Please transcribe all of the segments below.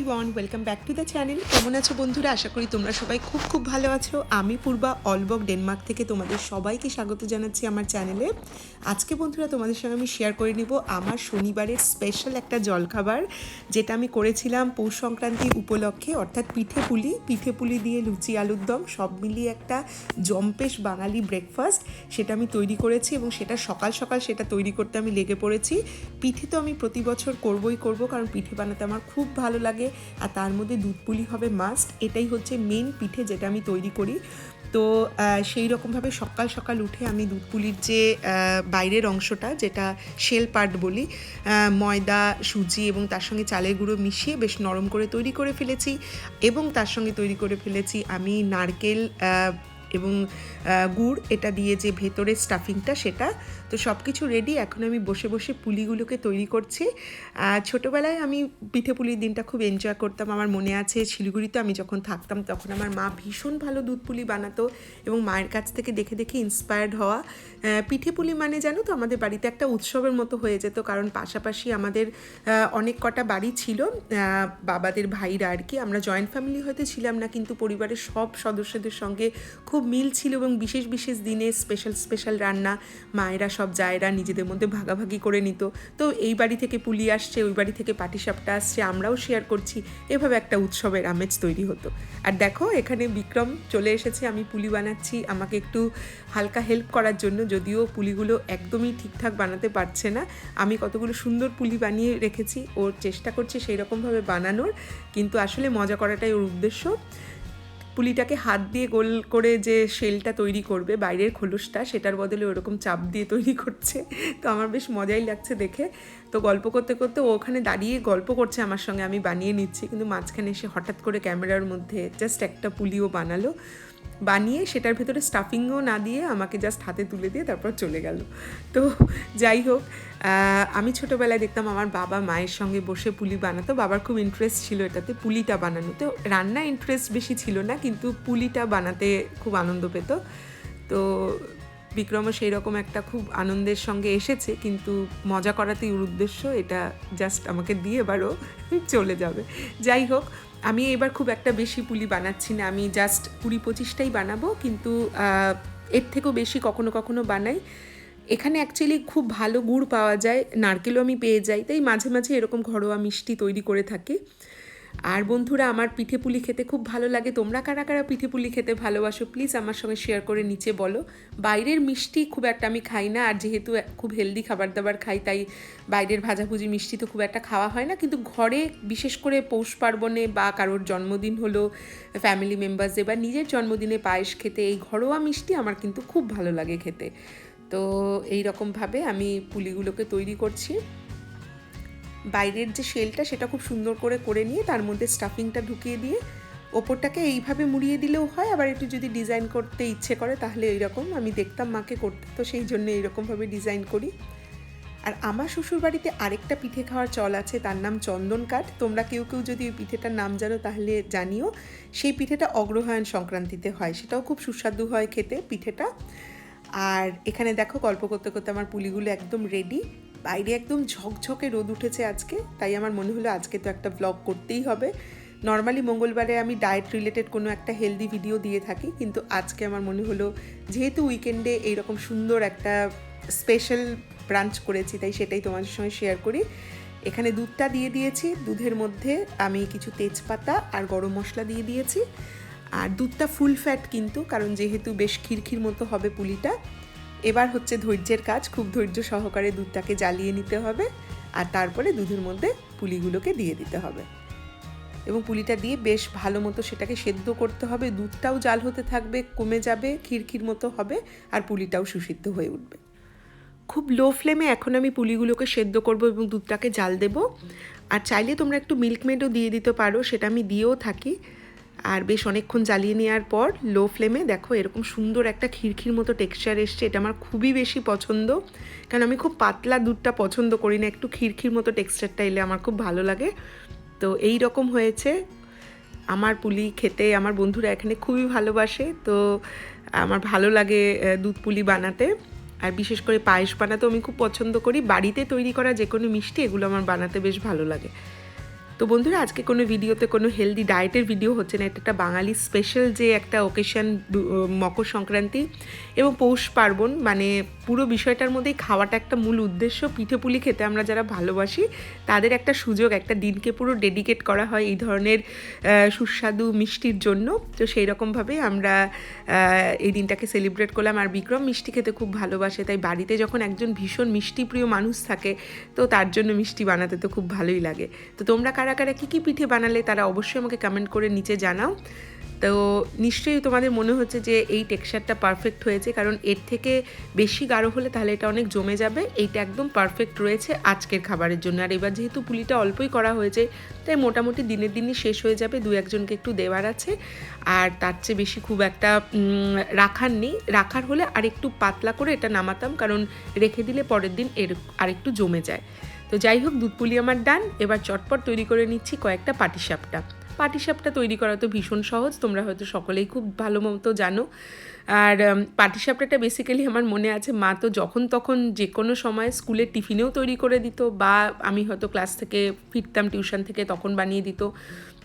Everyone, welcome back to the channel. কেমন আছো বন্ধুরা? আশা করি তোমরা সবাই খুব খুব ভালো আছো। আমি পূর্বা অলবক ডেনমার্ক থেকে তোমাদের সবাইকে স্বাগত জানাচ্ছি আমার চ্যানেলে। আজকে বন্ধুরা তোমাদের সঙ্গে আমি শেয়ার করে নিব আমার শনিবারের স্পেশাল একটা জলখাবার, যেটা আমি করেছিলাম পৌষ সংক্রান্তি উপলক্ষে, অর্থাৎ পিঠে পুলি দিয়ে লুচি আলুর দম সব মিলিয়ে একটা জম্পেশ বাঙালি ব্রেকফাস্ট। সেটা আমি তৈরি করেছি এবং সেটা সকাল সকাল সেটা তৈরি করতে আমি লেগে পড়েছি। পিঠে তো আমি প্রতি বছর করবই করব, কারণ পিঠে বানাতে আমার খুব ভালো লাগে, আর তার মধ্যে দুধ পুলি হবে মাস্ট। এটাই হচ্ছে মেন পিঠে যেটা আমি তৈরি করি। তো সেই রকমভাবে সকাল সকাল উঠে আমি দুধ পুলির যে বাইরের অংশটা, যেটা শেল পার্ট বলি, ময়দা, সুজি এবং তার সঙ্গে চালের গুঁড়ো মিশিয়ে বেশ নরম করে তৈরি করে ফেলেছি, এবং তার সঙ্গে তৈরি করে ফেলেছি আমি নারকেল এবং গুড়, এটা দিয়ে যে ভেতরের স্টাফিংটা সেটা। তো সব কিছু রেডি। এখন আমি বসে বসে পুলিগুলোকে তৈরি করছি। ছোটোবেলায় আমি পিঠে পুলির দিনটা খুব এনজয় করতাম। আমার মনে আছে শিলিগুড়িতে আমি যখন থাকতাম তখন আমার মা ভীষণ ভালো দুধ পুলি বানাতো, এবং মায়ের কাছ থেকে দেখে দেখে ইন্সপায়ার্ড হওয়া। পিঠে পুলি মানে জানো তো আমাদের বাড়িতে একটা উৎসবের মতো হয়ে যেত, কারণ পাশাপাশি আমাদের অনেক কটা বাড়ি ছিল, বাবাদের ভাইরা আর কি। আমরা জয়েন্ট ফ্যামিলি হয়তো ছিলাম না, কিন্তু পরিবারের সব সদস্যদের সঙ্গে খুব মিল ছিল, এবং বিশেষ বিশেষ দিনে স্পেশাল রান্না মায়েরা সব জায়েরা নিজেদের মধ্যে ভাগাভাগি করে নিত। তো এই বাড়ি থেকে পুলি আসছে, ওই বাড়ি থেকে পাটিসাপটা আসছে, আমরাও শেয়ার করছি, এভাবে একটা উৎসবের আমেজ তৈরি হতো। আর দেখো এখানে বিক্রম চলে এসেছে, আমি পুলি বানাচ্ছি, আমাকে একটু হালকা হেল্প করার জন্য, যদিও পুলিগুলো একদমই ঠিকঠাক বানাতে পারছে না। আমি কতগুলো সুন্দর পুলি বানিয়ে রেখেছি, ওর চেষ্টা করছে সেই রকমভাবে বানানোর, কিন্তু আসলে মজা করাটাই ওর উদ্দেশ্য। পুলিটাকে হাত দিয়ে গোল করে যে শেলটা তৈরি করবে, বাইরের খোলসটা, সেটার বদলে ওরকম চাপ দিয়ে তৈরি করছে। তো আমার বেশ মজাই লাগছে দেখে। তো গল্প করতে করতে ও ওখানে দাঁড়িয়ে গল্প করছে আমার সঙ্গে, আমি বানিয়ে নিচ্ছি, কিন্তু মাঝখানে এসে হঠাৎ করে ক্যামেরার মধ্যে জাস্ট একটা পুলিও বানালো, বানিয়ে সেটার ভেতরে স্টাফিংও না দিয়ে আমাকে জাস্ট হাতে তুলে দিয়ে তারপর চলে গেল। তো যাই হোক, আমি ছোটোবেলায় দেখতাম আমার বাবা মায়ের সঙ্গে বসে পুলি বানাতো। বাবার খুব ইন্টারেস্ট ছিল এটাতে, পুলিটা বানানো। তো রান্না ইন্টারেস্ট বেশি ছিল না, কিন্তু পুলিটা বানাতে খুব আনন্দ পেত। তো বিক্রমও সেই রকম একটা খুব আনন্দের সঙ্গে এসেছে, কিন্তু মজা করাতেই ওর উদ্দেশ্য। এটা জাস্ট আমাকে দিয়ে এবারও চলে যাবে। যাই হোক, আমি এবার খুব একটা বেশি পুলি বানাচ্ছি না, আমি জাস্ট 20-25টাই বানাবো, কিন্তু এর থেকেও বেশি কখনো কখনো বানাই। এখানে অ্যাকচুয়ালি খুব ভালো গুড় পাওয়া যায়, নারকেলও আমি পেয়ে যাই, তাই মাঝে মাঝে এরকম ঘরোয়া মিষ্টি তৈরি করে থাকি। আর বন্ধুরা, আমার পিঠে পুলি খেতে খুব ভালো লাগে। তোমরা কারা কারা পিঠে পুলি খেতে ভালোবাসো প্লিজ আমার সঙ্গে শেয়ার করে নিচে বলো। বাইরের মিষ্টি খুব একটা আমি খাই না, আর যেহেতু খুব হেলদি খাবার দাবার খাই, তাই বাইরের ভাজাভুজি মিষ্টি তো খুব একটা খাওয়া হয় না। কিন্তু ঘরে বিশেষ করে পৌষ পার্বণে বা কারোর জন্মদিন হলো, ফ্যামিলি মেম্বার্সে বা নিজের জন্মদিনে পায়েস খেতে, এই ঘরোয়া মিষ্টি আমার কিন্তু খুব ভালো লাগে খেতে। তো এই রকমভাবে আমি পুলিগুলোকে তৈরি করছি। বাইরের যে শেলটা সেটা খুব সুন্দর করে নিয়ে তার মধ্যে স্টাফিংটা ঢুকিয়ে দিয়ে ওপরটাকে এইভাবে মুড়িয়ে দিলেও হয়, আবার একটু যদি ডিজাইন করতে ইচ্ছে করে তাহলে এইরকম আমি দেখতাম মাকে করতে, তো সেই জন্য এইরকমভাবে ডিজাইন করি। আর আমার শ্বশুরবাড়িতে আরেকটা পিঠে খাওয়ার চল আছে, তার নাম চন্দন কাঠ। তোমরা কেউ কেউ যদি ওই পিঠেটার নাম জানো তাহলে জানিও। সেই পিঠেটা অগ্রহায়ণ সংক্রান্তিতে হয়, সেটাও খুব সুস্বাদু হয় খেতে পিঠেটা। আর এখানে দেখো গল্প করতে করতে আমার পুলিগুলো একদম রেডি। বাইরে একদম ঝকঝকে রোদ উঠেছে আজকে, তাই আমার মনে হলো আজকে তো একটা ব্লগ করতেই হবে। নর্মালি মঙ্গলবারে আমি ডায়েট রিলেটেড কোনো একটা হেলদি ভিডিও দিয়ে থাকি, কিন্তু আজকে আমার মনে হলো যেহেতু উইকেন্ডে এইরকম সুন্দর একটা স্পেশাল ব্রাঞ্চ করেছি, তাই সেটাই তোমাদের সঙ্গে শেয়ার করি। এখানে দুধটা দিয়ে দিয়েছি, দুধের মধ্যে আমি কিছু তেজপাতা আর গরম মশলা দিয়ে দিয়েছি। আর দুধটা ফুল ফ্যাট কিন্তু, কারণ যেহেতু বেশ খিরখির মতো হবে পুলিটা। এবার হচ্ছে ধৈর্যের কাজ, খুব ধৈর্য সহকারে দুধটাকে জ্বালিয়ে নিতে হবে, আর তারপরে দুধের মধ্যে পুলিগুলোকে দিয়ে দিতে হবে, এবং পুলিটা দিয়ে বেশ ভালো মতো সেটাকে সেদ্ধ করতে হবে। দুধটাও জাল হতে থাকবে, কমে যাবে, খিরখির মতো হবে, আর পুলিটাও সুসিদ্ধ হয়ে উঠবে। খুব লো ফ্লেমে এখন আমি পুলিগুলোকে সেদ্ধ করব এবং দুধটাকে জাল দেব। আর চাইলে তোমরা একটু মিল্কমেডও দিয়ে দিতে পারো, সেটা আমি দিয়েও থাকি। আর বেশ অনেকক্ষণ জ্বালিয়ে নেওয়ার পর লো ফ্লেমে দেখো এরকম সুন্দর একটা খিরখির মতো টেক্সচার এসছে। এটা আমার খুবই বেশি পছন্দ, কারণ আমি খুব পাতলা দুধটা পছন্দ করি না, একটু খিরখির মতো টেক্সচারটা এলে আমার খুব ভালো লাগে। তো এই রকম হয়েছে আমার পুলি খেতে, আমার বন্ধুরা এখানে খুবই ভালোবাসে। তো আমার ভালো লাগে দুধ পুলি বানাতে, আর বিশেষ করে পায়েস বানাতেও আমি খুব পছন্দ করি। বাড়িতে তৈরি করা যে কোনো মিষ্টি এগুলো আমার বানাতে বেশ ভালো লাগে। তো বন্ধুরা, আজকে কোনো ভিডিওতে কোনো হেলদি ডায়েটের ভিডিও হচ্ছে না, এটা একটা বাঙালি স্পেশাল যে একটা ওকেশন, মকর সংক্রান্তি এবং পৌষ পার্বণ, মানে পুরো বিষয়টার মধ্যেই খাওয়াটা একটা মূল উদ্দেশ্য। পিঠে পুলি খেতে আমরা যারা ভালোবাসি তাদের একটা সুযোগ, একটা দিনকে পুরো ডেডিকেট করা হয় এই ধরনের সুস্বাদু মিষ্টির জন্য। তো সেই রকমভাবে আমরা এই দিনটাকে সেলিব্রেট করলাম। আর বিক্রম মিষ্টি খেতে খুব ভালোবাসে, তাই বাড়িতে যখন একজন ভীষণ মিষ্টি প্রিয় মানুষ থাকে তো তার জন্য মিষ্টি বানাতে তো খুব ভালোই লাগে। তো তোমরা কারা কারা কী কী পিঠে বানালে তারা অবশ্যই আমাকে কমেন্ট করে নিচে জানাও। তো নিশ্চয়ই তোমাদের মনে হচ্ছে যে এই টেক্সচারটা পারফেক্ট হয়েছে, কারণ এর থেকে বেশি গাঢ় হলে তাহলে এটা অনেক জমে যাবে। এইটা একদম পারফেক্ট রয়েছে আজকের খাবারের জন্য। আর এবার যেহেতু পুলিটা অল্পই করা হয়েছে তাই মোটামুটি দিনের দিনই শেষ হয়ে যাবে, দু একজনকে একটু দেওয়ার আছে। আর তার চেয়ে বেশি খুব একটা রাখার নেই, রাখার হলে আর একটু পাতলা করে এটা নামাতাম, কারণ রেখে দিলে পরের দিন আরেকটু জমে যায়। তো যাই হোক, দুধ পুলি আমার ডান। এবার চটপট তৈরি করে নিচ্ছি কয়েকটা পাটিসাপটা। পাটিসাপটা তৈরি করা তো ভীষণ সহজ, তোমরা হয়তো সকলেই খুব ভালো মতো জানো। আর পাটিসাপটাটা বেসিক্যালি আমার মনে আছে মা তো যখন তখন যে কোনো সময় স্কুলের টিফিনেও তৈরি করে দিত, বা আমি হয়তো ক্লাস থেকে ফিরতাম টিউশন থেকে তখন বানিয়ে দিত,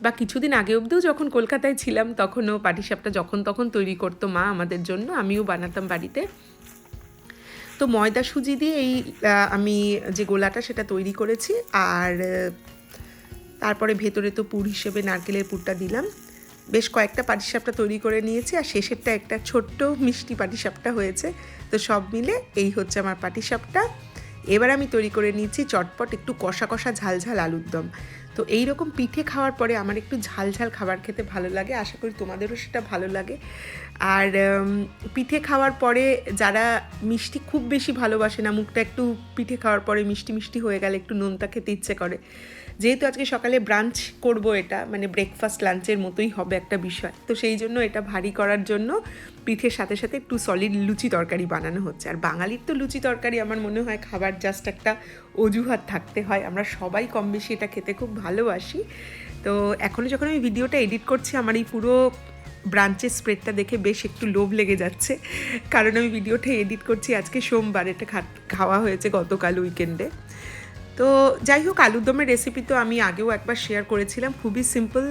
বা কিছুদিন আগে অবধিও যখন কলকাতায় ছিলাম তখনও পাটিসাপটা যখন তখন তৈরি করতো মা আমাদের জন্য, আমিও বানাতাম বাড়িতে। তো ময়দা সুজি দিয়ে এই আমি যে গোলাটা সেটা তৈরি করেছি। আর তারপরে ভেতরে তো পুর হিসেবে নারকেলের পুরটা দিলাম। বেশ কয়েকটা পাটিসাপটা তৈরি করে নিয়েছি, আর শেষেরটা একটা ছোট্ট মিষ্টি পাটিসাপটা হয়েছে। তো সব মিলে এই হচ্ছে আমার পাটিসাপটা। এবার আমি তৈরি করে নিয়েছি চটপট একটু কষা কষা ঝাল ঝাল আলুর দম। তো এই রকম পিঠে খাওয়ার পরে আমার একটু ঝাল ঝাল খাবার খেতে ভালো লাগে, আশা করি তোমাদেরও সেটা ভালো লাগে। আর পিঠে খাওয়ার পরে যারা মিষ্টি খুব বেশি ভালোবাসে না, মুখটা একটু পিঠে খাওয়ার পরে মিষ্টি মিষ্টি হয়ে গেলে একটু নোনতা খেতে ইচ্ছে করে। যেহেতু আজকে সকালে ব্রাঞ্চ করব, এটা মানে ব্রেকফাস্ট লাঞ্চের মতোই হবে একটা বিষয়, তো সেই জন্য এটা ভারী করার জন্য পিঠের সাথে সাথে একটু সলিড লুচি তরকারি বানানো হচ্ছে। আর বাঙালির তো লুচি তরকারি আমার মনে হয় খাবার জাস্ট একটা অজুহাত থাকতে হয়, আমরা সবাই কম বেশি এটা খেতে খুব ভালোবাসি। তো এখনও যখন আমি ভিডিওটা এডিট করছি আমার এই পুরো ব্রাঞ্চের স্প্রেডটা দেখে বেশ একটু লোভ লেগে যাচ্ছে, কারণ আমি ভিডিওটা এডিট করছি আজকে সোমবার, এটা খাওয়া হয়েছে গতকাল উইকেন্ডে। তো যাই হোক, আলুর দমের রেসিপি তো আমি আগেও একবার শেয়ার করেছিলাম, খুবই সিম্পল।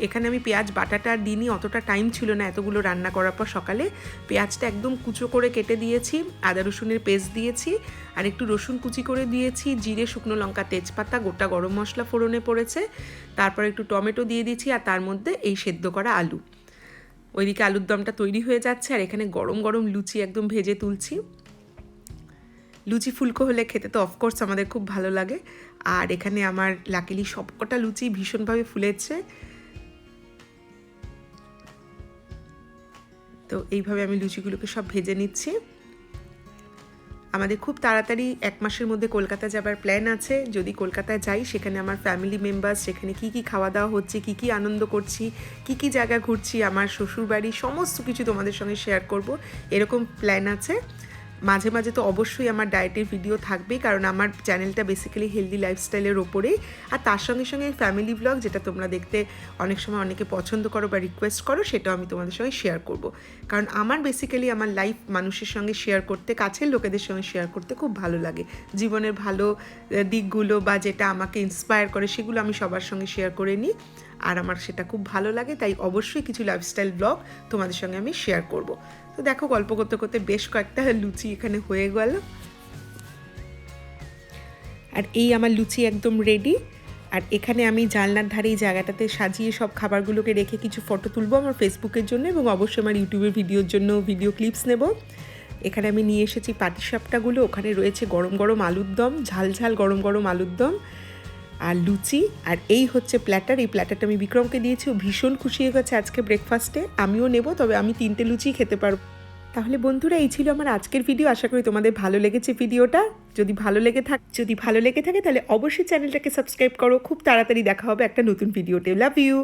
এখানে আমি পেঁয়াজ বাটাটা আর দিইনি, অতটা টাইম ছিল না এতগুলো রান্না করার পর। সকালে পেঁয়াজটা একদম কুচো করে কেটে দিয়েছি, আদা রসুনের পেস্ট দিয়েছি, আর একটু রসুন কুচি করে দিয়েছি, জিরে, শুকনো লঙ্কা, তেজপাতা, গোটা গরম মশলা ফোড়নে পড়েছে, তারপর একটু টমেটো দিয়ে দিয়েছি, আর তার মধ্যে এই সেদ্ধ করা আলু। ওইদিকে আলুর দমটা তৈরি হয়ে যাচ্ছে, আর এখানে গরম গরম লুচি একদম ভেজে তুলছি। লুচি ফুলকো হলে খেতে তো অফকোর্স আমাদের খুব ভালো লাগে। আর এখানে আমার লাকিলি সবকটা লুচি ভীষণভাবে ফুলেছে। তো এইভাবে আমি লুচিগুলোকে সব ভেজে নিচ্ছি। আমাদের খুব তাড়াতাড়ি 1 মাসের মধ্যে কলকাতা যাবার প্ল্যান আছে। যদি কলকাতায় যাই সেখানে আমার ফ্যামিলি মেম্বার্স, সেখানে কী কী খাওয়া দাওয়া হচ্ছে, কী কী আনন্দ করছি, কী কী জায়গা ঘুরছি, আমার শ্বশুরবাড়ি, সমস্ত কিছু তোমাদের সঙ্গে শেয়ার করব, এরকম প্ল্যান আছে। মাঝে মাঝে তো অবশ্যই আমার ডায়েটের ভিডিও থাকবেই, কারণ আমার চ্যানেলটা বেসিক্যালি হেলদি লাইফস্টাইলের ওপরেই। আর তার সঙ্গে সঙ্গে ফ্যামিলি ব্লগ, যেটা তোমরা দেখতে অনেক সময় অনেকে পছন্দ করো বা রিকোয়েস্ট করো, সেটাও আমি তোমাদের সঙ্গে শেয়ার করব। কারণ আমার বেসিক্যালি আমার লাইফ মানুষের সঙ্গে শেয়ার করতে, কাছের লোকেদের সঙ্গে শেয়ার করতে খুব ভালো লাগে। জীবনের ভালো দিকগুলো বা যেটা আমাকে ইন্সপায়ার করে সেগুলো আমি সবার সঙ্গে শেয়ার করে নিই, আর আমার সেটা খুব ভালো লাগে। তাই অবশ্যই কিছু লাইফস্টাইল ব্লগ তোমাদের সঙ্গে আমি শেয়ার করব। তো দেখো, গল্প করতে করতে বেশ কয়েকটা লুচি এখানে হয়ে গেল। আর এই আমার লুচি একদম রেডি। আর এখানে আমি জানলার ধারে এই জায়গাটাতে সাজিয়ে সব খাবারগুলোকে রেখে কিছু ফটো তুলবো আমার ফেসবুকের জন্য, এবং অবশ্যই আমার ইউটিউবের ভিডিওর জন্য ভিডিও ক্লিপস নেব। এখানে আমি নিয়ে এসেছি পাটিসাপটাগুলো, ওখানে রয়েছে গরম গরম আলুর দম, ঝাল ঝাল গরম গরম আলুর দম আর লুচি। আর এই হচ্ছে প্ল্যাটার, এই প্ল্যাটারটা আমি বিক্রমকে দিয়েছি, ও ভীষণ খুশি হয়ে গেছে আজকে ব্রেকফাস্টে। আমিও নেব, তবে আমি 3টে লুচি খেতে পারবো। তাহলে বন্ধুরা, এই ছিল আমার আজকের ভিডিও। আশা করি তোমাদের ভালো লেগেছে ভিডিওটা। যদি ভালো লেগে থাকে তাহলে অবশ্যই চ্যানেলটাকে সাবস্ক্রাইব করো। খুব তাড়াতাড়ি দেখা হবে একটা নতুন ভিডিওতে। Love you.